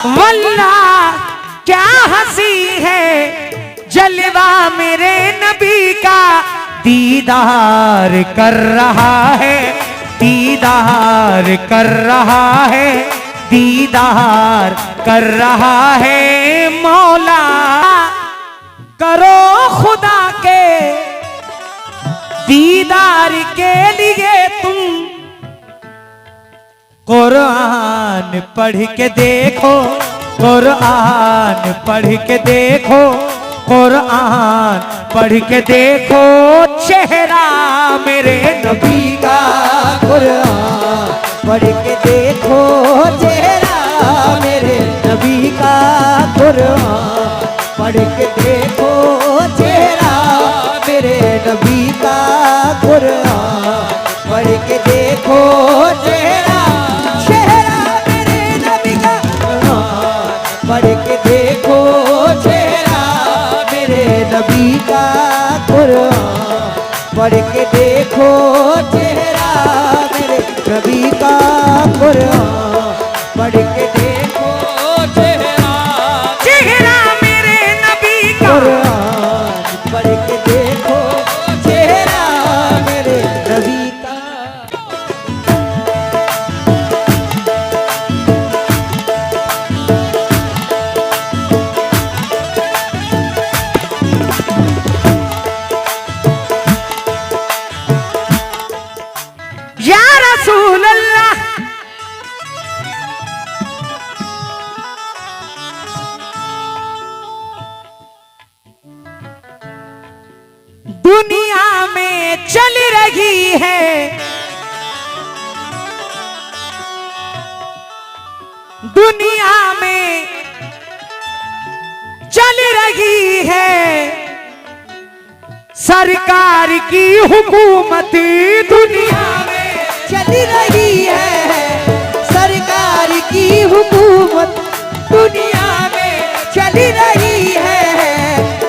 वल्लाह क्या हंसी है जलवा मेरे नबी का, दीदार कर रहा है, दीदार कर रहा है, दीदार कर रहा है मौला। करो खुदा के दीदार के लिए तुम कुरान पढ़ के देखो, कुरान पढ़ के देखो, कुरान पढ़ के देखो चेहरा मेरे नबी का। कुरान पढ़ के देखो चेहरा मेरे नबी का। कुरान पढ़ के देखो चेहरा मेरे नबी का। कुरान पढ़ के देखो चेहरा, चेहरा मेरे नबी का। कुरान पढ़ के देखो चेहरा मेरे नबी का। कुरान पढ़ के देखो चेहरा मेरे नबी का। कुरान पढ़ के देखो चेहरा, चेहरा मेरे नबी का। कुरान पढ़ के देखो चेहरा मेरे नबी का। या रसूल अल्लाह दुनिया में चल रही है, दुनिया में चल रही है सरकार की हुकूमत, दुनिया में चल रही है सरकार की हुकूमत। दुनिया में चल रही है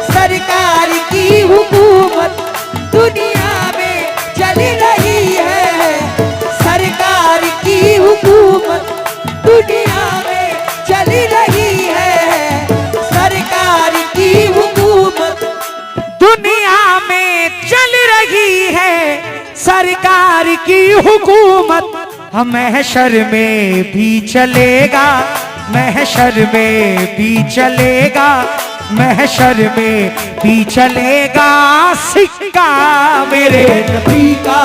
सरकार की हुकूमत। दुनिया में चल रही है सरकार की हुकूमत। दुनिया में चल रही है सरकार की हुकूमत। दुनिया में चल रही है सरकार की हुकूमत। महशर में भी चलेगा, महशर में भी चलेगा, महशर में भी चलेगा सिक्का मेरे नबी का।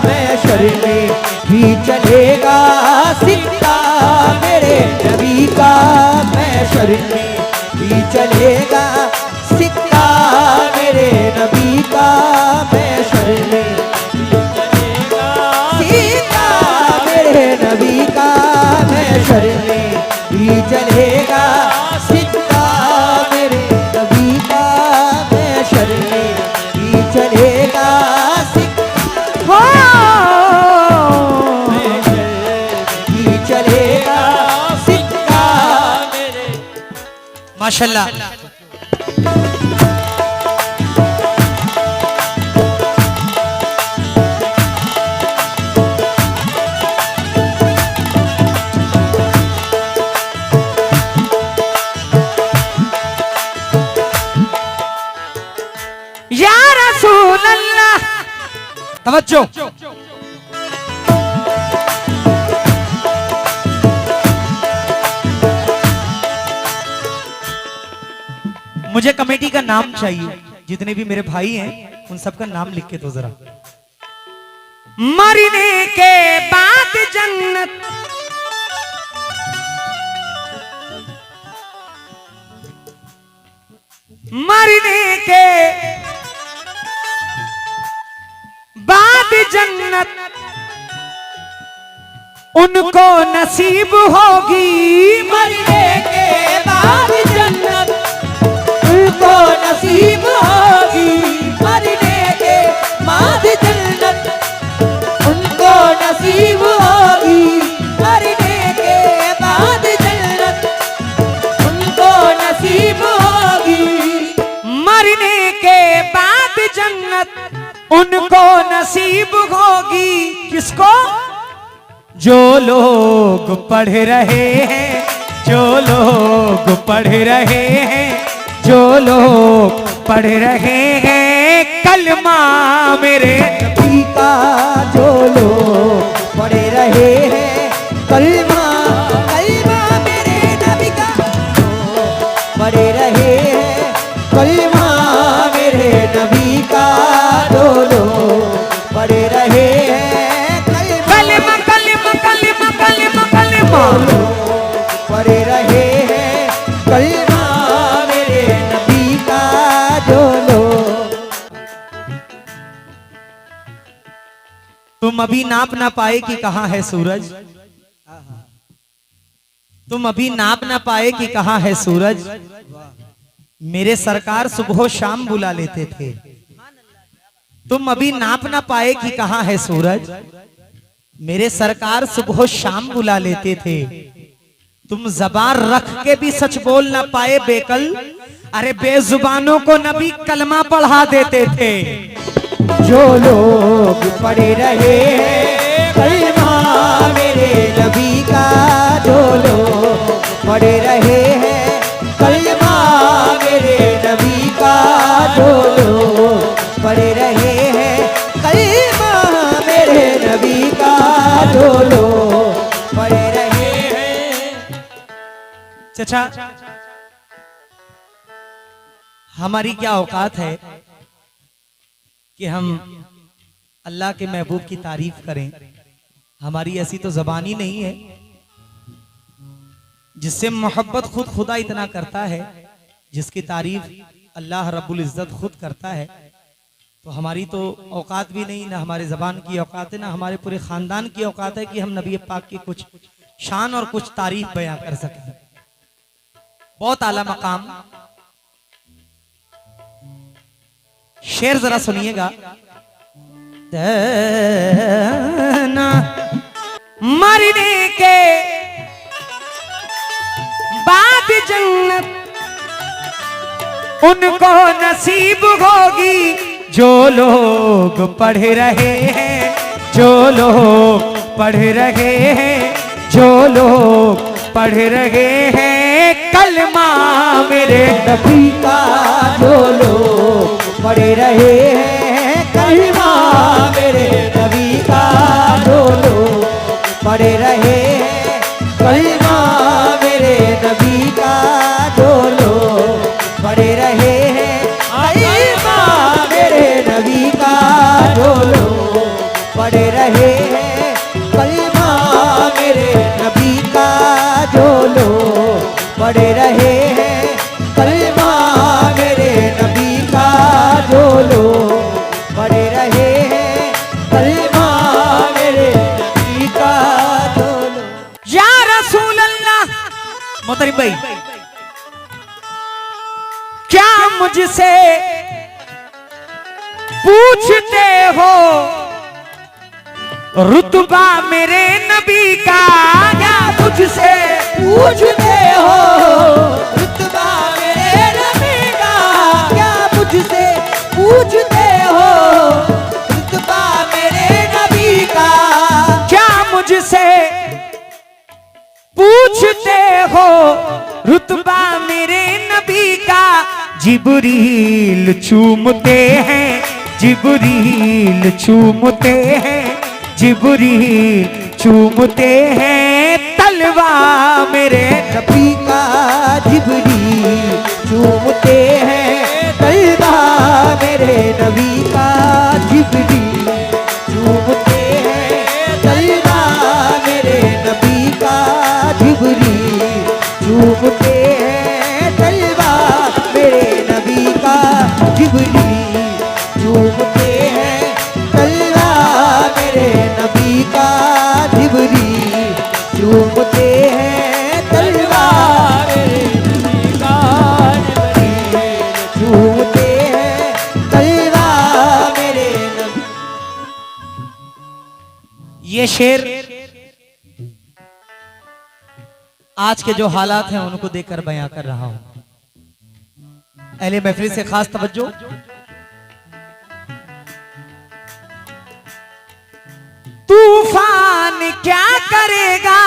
महशर में भी चलेगा सिक्का मेरे नबी का। महशर में भी चलेगा सिक्का मेरे नबी का। महशर में भी चलेगा सिक्का मेरे नबी का। महशर में भी चलेगा सिक्का मेरे नबी का। महशर में भी चलेगा सिक्का भी चलेगा सिक्का मेरे। माशाल्लाह। या रसूल अल्लाह तवज्जो। मुझे कमेटी का नाम चाहिए, जितने भी मेरे भाई हैं उन सबका नाम लिख के दो जरा। मरने के बाद जन्नत, मरने के बाद जन्नत उनको नसीब होगी। मरने के बाद जन्नत उनको नसीब होगी। मरने के बाद जन्नत उनको नसीब होगी। मरने के बाद जन्नत उनको नसीब होगी। मरने के बाद जन्नत उनको नसीब होगी। किसको? जो लोग पढ़ रहे हैं, जो लोग पढ़ रहे हैं, जो लोग पढ़ रहे हैं कलमा मेरे नबी का, जो लोग पढ़ रहे हैं कलमा, कलमा मेरे नबी का, पढ़ रहे हैं कलमा मेरे नबी का, जो लोग पढ़ रहे हैं कलमा कलमा कलमा कलमा कलमा पढ़ रहे हैं कलमा मेरे नबी का, जो लोग। तुम अभी नाप ना पाए कि कहाँ है सूरज, तुम अभी नाप ना पाए कि कहाँ है सूरज, मेरे सरकार सुबह शाम बुला लेते थे। तुम अभी नाप ना पाए कि कहाँ है सूरज, मेरे सरकार सुबह शाम बुला लेते थे। तुम जबान रख के भी सच बोल ना पाए बेकल, अरे बेजुबानों को नबी कलमा पढ़ा देते थे। जो लोग पढ़ रहे हैं कलमा मेरे नबी का, जो लोग पढ़ रहे हैं कलमा मेरे नबी का, जो लोग पढ़ रहे हैं कलमा मेरे नबी का, जो लोग पढ़ रहे हैं। चचा, हमारी क्या औकात है कि हम अल्लाह के महबूब की तारीफ करें। हमारी ऐसी तो जबान ही नहीं है जिससे मोहब्बत खुद खुदा इतना करता है, जिसकी तारीफ अल्लाह रब्बुल इज्जत खुद करता है। तो हमारी तो औकात भी नहीं, ना हमारे जबान की औकात है, ना हमारे पूरे खानदान की औकात है कि हम नबी पाक की कुछ शान और कुछ तारीफ बयां कर सकें। बहुत आला मकाम। शेर जरा सुनिएगा। ना मरने के बाद जन्नत उनको नसीब होगी, जो लोग पढ़ रहे हैं, जो लोग पढ़ रहे हैं, जो लोग पढ़ रहे हैं कलमा मेरे नबी का, जो लोग पढ़ रहे हैं कलमा मेरे नबी का, जो लोग पढ़ रहे हैं कलमा मेरे नबी का, जो लोग पढ़ रहे हैं कलमा मेरे नबी का, जो लोग पढ़ रहे हैं कलमा मेरे नबी का, जो लोग पढ़ रहे हैं कलमा मेरे नबी का, जो लोग पढ़ रहे हैं कलमा मेरे नबी का, जो लोग। या रसूल अल्लाह। मोहतरम भाई, क्या मुझसे पूछते हो रुतबा मेरे नबी का, क्या मुझसे पूछते हो रुतबा मेरे नबी का, क्या मुझसे पूछते हो रुतबा मेरे नबी का, क्या मुझसे पूछते हो रुतबा मेरे नबी का। जिब्रील चूमते हैं, जिब्रील चूमते हैं, जिब्रील चूमते हैं तलवा मेरे नबी का, जिब्रील चूमते हैं तलवा मेरे नबी का, जिब्रील चूमते हैं तलवा मेरे नबी का, जिब्रील चूमते हैं तलवा मेरे नबी का, जिब्रील चूमते हैं तलवा मेरे नबी का, जिब्रील चूमते हैं तलवा मेरे नबी का, जिब्रील चूमते हैं तलवा मेरे नबी। ये शेर आज के जो हालात हैं उनको देखकर बयां कर रहा हूं। अहले महफिल से खास तवज्जो। तूफान क्या करेगा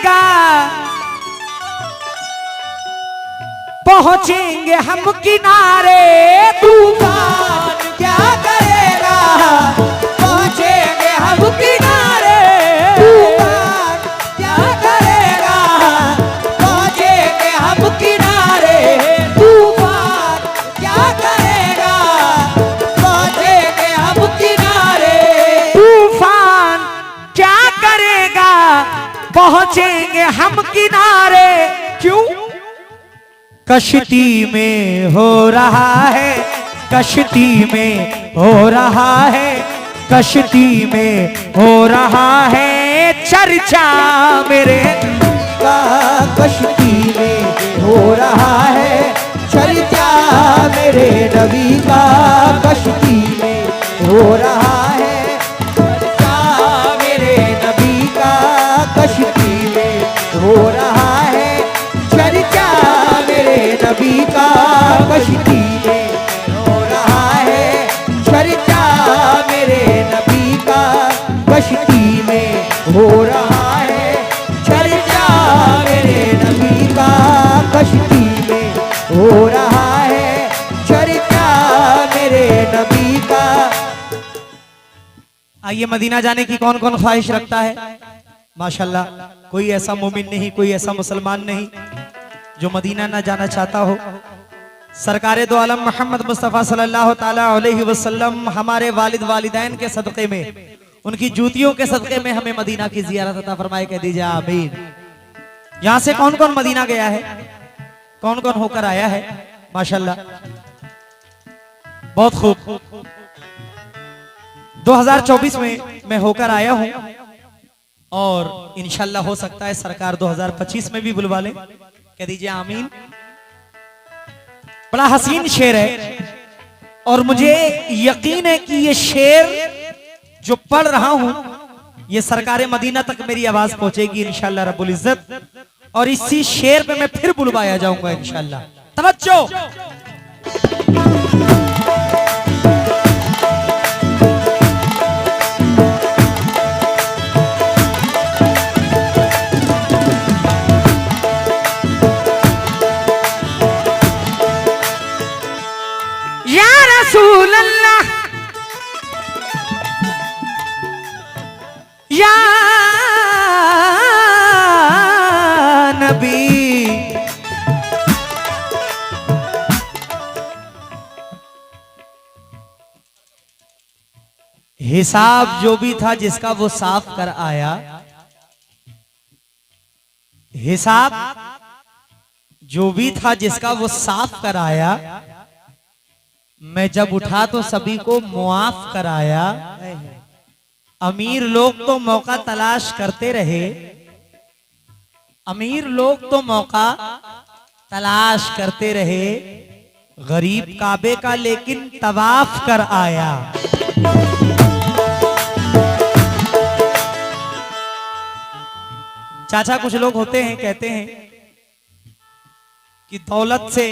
करेगा पहुंचेंगे हम किनारे। तूफान क्या करेगा पहुंचेंगे हम किनारे। तूफान क्या करेगा पहुंचेंगे हम किनारे। तूफान क्या करेगा पहुंचेंगे हम किनारे। तूफान क्या करेगा पहुंचेंगे हम किनारे। क्यों? कश्ती में हो रहा है, कश्ती में हो रहा है, कश्ती में हो रहा है चर्चा मेरे। का कश्ती में हो रहा है चर्चा मेरे नबी का। कश्ती में हो रहा है चर्चा मेरे नबी का। कश्ती में हो रहा है चर्चा मेरे नबी का। कश्ती में हो रहा है चर्चा मेरे नबी का। कश्ती में हो रहा है चर्चा मेरे नबी का। कश्ती में हो रहा है चर्चा मेरे नबी का। आइए, मदीना जाने की कौन कौन ख्वाहिश रखता है? माशाल्लाह, कोई ऐसा मोमिन नहीं, कोई ऐसा मुसलमान नहीं जो मदीना ना जाना चाहता हो। सरकारे दो आलम मोहम्मद मुस्तफ़ा सल्लल्लाहु ताला अलैहि वसल्लम हमारे वालिद वालिदैन के सदक़े में, उनकी जूतियों के सदक़े में हमें मदीना की ज़ियारत अता फरमाए। कह दीजिए आमीन। यहाँ से कौन कौन मदीना गया है, कौन कौन होकर आया है? माशाल्लाह, बहुत खूब। 2024 में मैं होकर आया हूं और इंशाल्लाह हो सकता है सरकार 2025 में भी बुलवा ले। कह दीजिए आमीन। बड़ा हसीन शेर है और मुझे यकीन है कि ये शेर जो पढ़ रहा हूं ये सरकारे मदीना तक मेरी आवाज पहुंचेगी इंशाल्लाह रब्बुल इज्जत। और इसी शेर पे मैं फिर बुलवाया जाऊंगा इंशाल्लाह। तवज्जो। या रसूल अल्लाह, या नबी, हिसाब जो भी था जिसका वो साफ कर आया। हिसाब जो भी था जिसका वो साफ कर आया। मैं जब उठा तो सभी को मुआफ कराया। अमीर लोग तो मौका तलाश करते रहे, अमीर लोग तो मौका तलाश करते रहे। गरीब काबे का लेकिन तवाफ कर आया। चाचा, कुछ लोग होते हैं कहते हैं कि दौलत से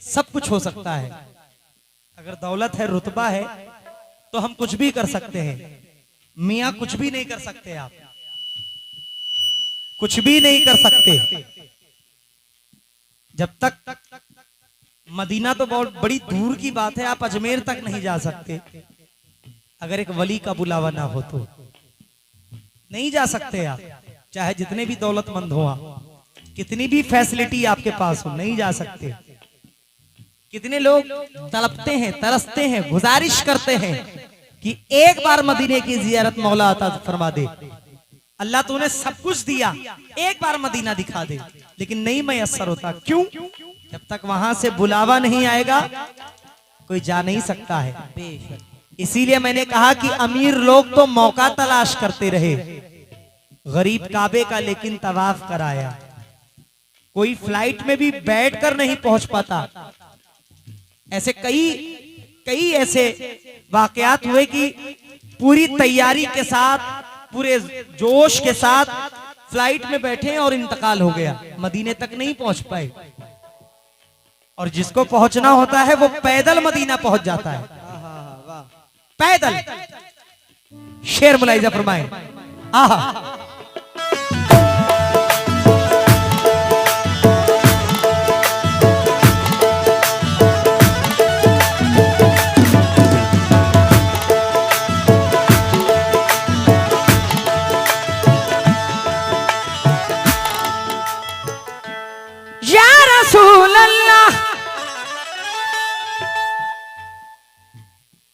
सब कुछ हो सकता है। अगर दौलत है, रुतबा है तो हम कुछ भी कर सकते हैं। मियां कुछ भी नहीं कर सकते, आप कुछ भी नहीं कर सकते जब तक मदीना तो बहुत बड़ी दूर की बात है, आप अजमेर तक नहीं जा सकते। अगर एक वली का बुलावा ना हो तो नहीं जा सकते आप, चाहे जितने भी दौलतमंद हो आप, कितनी भी फैसिलिटी आपके पास हो, नहीं जा सकते। कितने लोग तड़पते हैं, तरसते हैं, गुजारिश करते हैं कि एक बार मदीने की जियारत मौला अता फरमा दे। अल्लाह तूने सब कुछ दिया, एक बार मदीना दिखा दे, लेकिन नहीं मैसर होता। क्यों? जब तक वहां से बुलावा नहीं आएगा कोई जा नहीं सकता है। इसीलिए मैंने कहा कि अमीर लोग तो मौका तलाश करते रहे, गरीब काबे का लेकिन तवाफ कराया। कोई फ्लाइट में भी बैठकर नहीं पहुंच पाता। ऐसे कई ऐसे वाकयात हुए कि पूरी तैयारी के साथ, पूरे जोश के साथ फ्लाइट में बैठे और इंतकाल हो गया, मदीने तक नहीं पहुंच पाए। और जिसको पहुंचना होता है वो पैदल मदीना पहुंच जाता है, पैदल। शेर मुलाइजा फरमाए। आहा,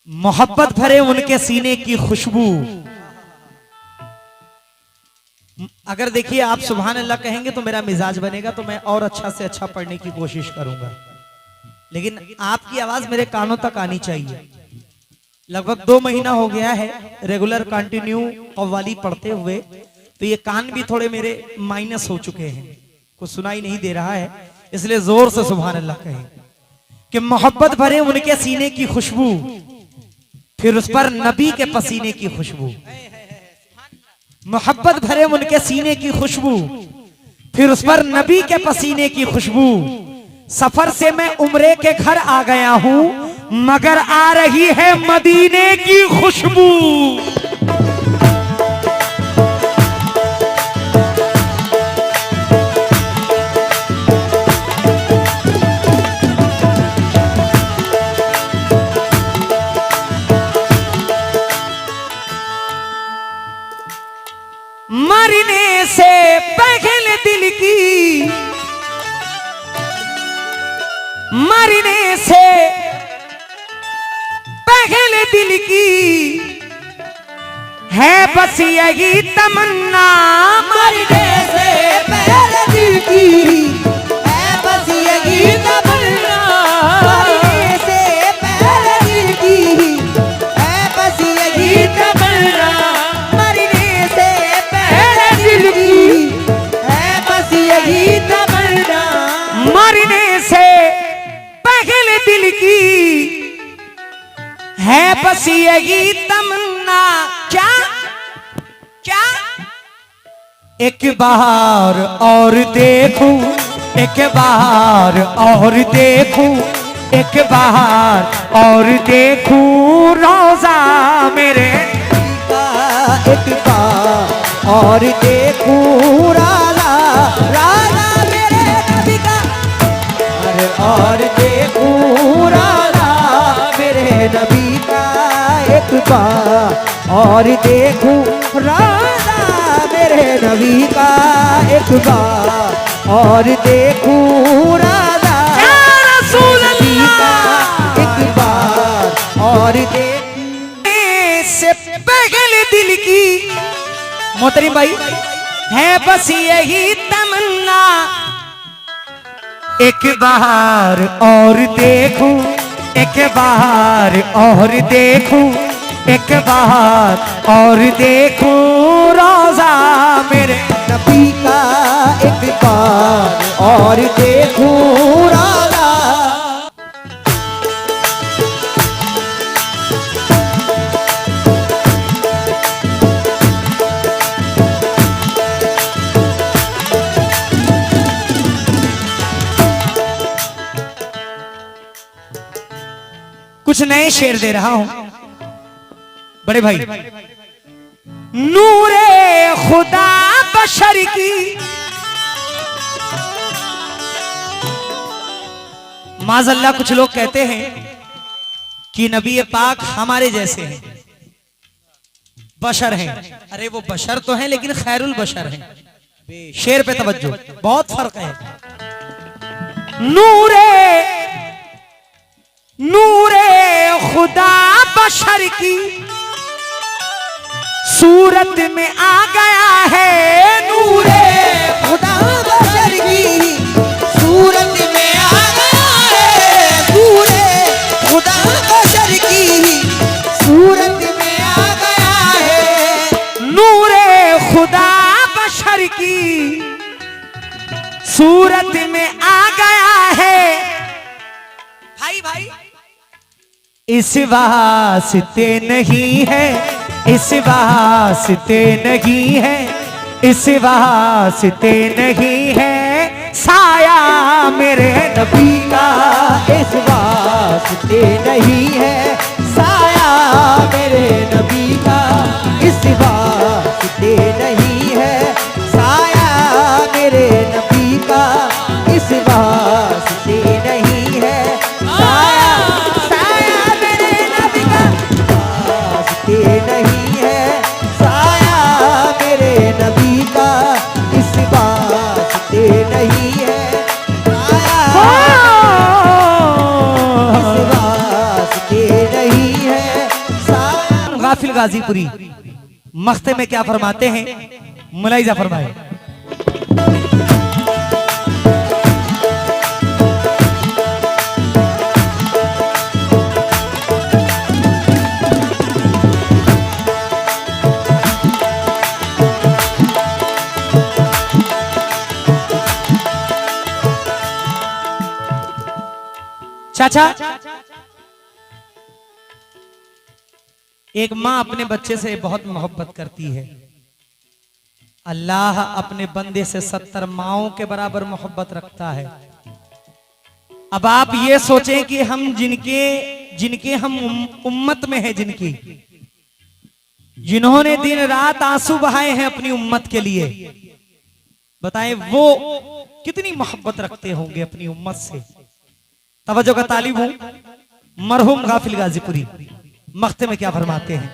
मोहब्बत भरे उनके सीने की खुशबू। अगर देखिए आप सुभान अल्लाह कहेंगे तो मेरा मिजाज बनेगा, तो मैं और अच्छा से अच्छा पढ़ने की कोशिश करूंगा, लेकिन आपकी आवाज मेरे कानों तक आनी चाहिए। लगभग 2 महीना हो गया है रेगुलर कंटिन्यू कव्वाली पढ़ते हुए, तो ये कान भी थोड़े मेरे माइनस हो चुके हैं, कुछ सुनाई नहीं दे रहा है, इसलिए जोर से सुभान अल्लाह कहें कि मोहब्बत भरे उनके सीने की खुशबू, फिर उस पर नबी के पसीने की खुशबू। मोहब्बत भरे उनके सीने की खुशबू, फिर उस पर नबी के पसीने की खुशबू। सफर से मैं उम्रे के घर आ गया हूं, मगर आ रही है मदीने की खुशबू। मरने से पहले दिल की, मरने से पहले दिल की है बस यही तमन्ना। मरने से पहले दिल की है बस यही तमन्ना। मरने से पहले दिल की है बस यही तमन्ना। मरने से पहले दिल की है बस यही तमन्ना। मरने से पहले दिल की है बस यही तमन्ना। क्या क्या? एक बार और देखूं, एक बार और देखूं, एक बार और देखूं रोजा मेरे एक बार और देखूं राला, राला मेरे नबी का। और देखूं राला मेरे नबी का। एक बार और देखूं राला मेरे नबी का। एक बार और देखूं राला नबी का। एक बार और देखूं से पहले दिल की, मोहतरम भाई, है बस यही तमन्ना। एक बार और देखूं, एक बार और देखूं, एक बार और देखूं रोजा मेरे नबी का। एक बार और देखूं राला। कुछ नए शेर दे रहा हूं बड़े भाई। नूरे खुदा बशर की, माज़अल्लाह कुछ लोग कहते हैं कि नबी पाक हमारे जैसे हैं, बशर हैं। अरे वो बशर तो हैं लेकिन खैरुल बशर हैं। शेर पे तवज्जो, बहुत फर्क है। नूरे खुदा बशर की सूरत में आ गया है। नूरे खुदा बशर की सूरत में आ गया है। नूरे खुदा बशर की सूरत में आ गया है। नूरे खुदा बशर की सूरत में आ गया है। भाई भाई, इस वास्ते नहीं है, इस वास्ते नहीं है, इस वास्ते नहीं है साया मेरे नबी का। इस वास्ते नहीं है साया मेरे नबी का। इस वास्ते नहीं है साया मेरे नबी का। इस वास्ते नहीं है साया, साया मेरे नबी का। वास्ते नहीं है साया मेरे नबी का। इस वास्ते नहीं है साया। इस वास्ते नहीं है गाफिल गाजीपुरी मख्ते में क्या फरमाते हैं, मुलाइजा फरमाए। चाचा, एक माँ अपने बच्चे से बहुत मोहब्बत करती है। अल्लाह अपने बंदे से 70 माओं के बराबर मोहब्बत रखता है। अब आप ये सोचें कि हम जिनके हम उम्मत में हैं, जिन्होंने दिन रात आंसू बहाए हैं अपनी उम्मत के लिए, बताएं वो कितनी मोहब्बत रखते होंगे अपनी उम्मत से। तवज्जो का तालिब हूं, मरहूम गाफिल गाजीपुरी मख्ते में क्या फरमाते हैं।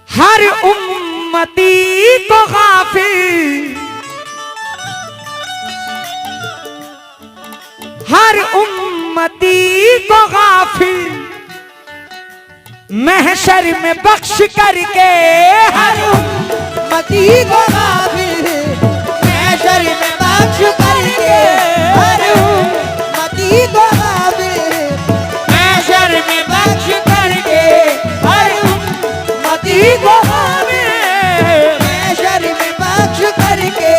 हर उम्मती को गाफिल, हर उम्मती को गाफिल महशर में बख्श करके, हर उम्मती को गाफिल महशर में बख्श करके, हर उम्मती को गाफिल महशर में बख्श करके, हर उम्मती को गाफिल महशर में बख्श करके,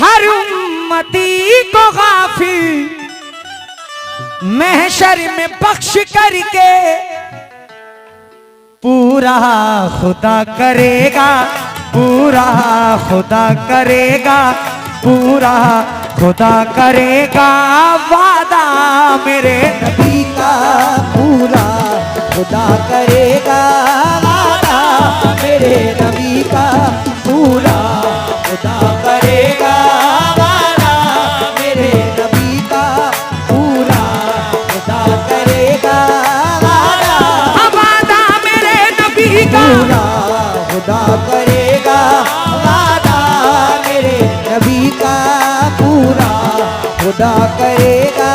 हर उम्मती को गाफिल महशर में बख्श करके पूरा खुदा करेगा, पूरा खुदा करेगा, पूरा खुदा करेगा वादा मेरे नबी का, पूरा खुदा करेगा वादा मेरे नबी का, पूरा खुदा करेगा वादा मेरे नबी का, पूरा खुदा करेगा वादा मेरे नबी का, पूरा खुदा करेगा वादा मेरे नबी का, पूरा खुदा करेगा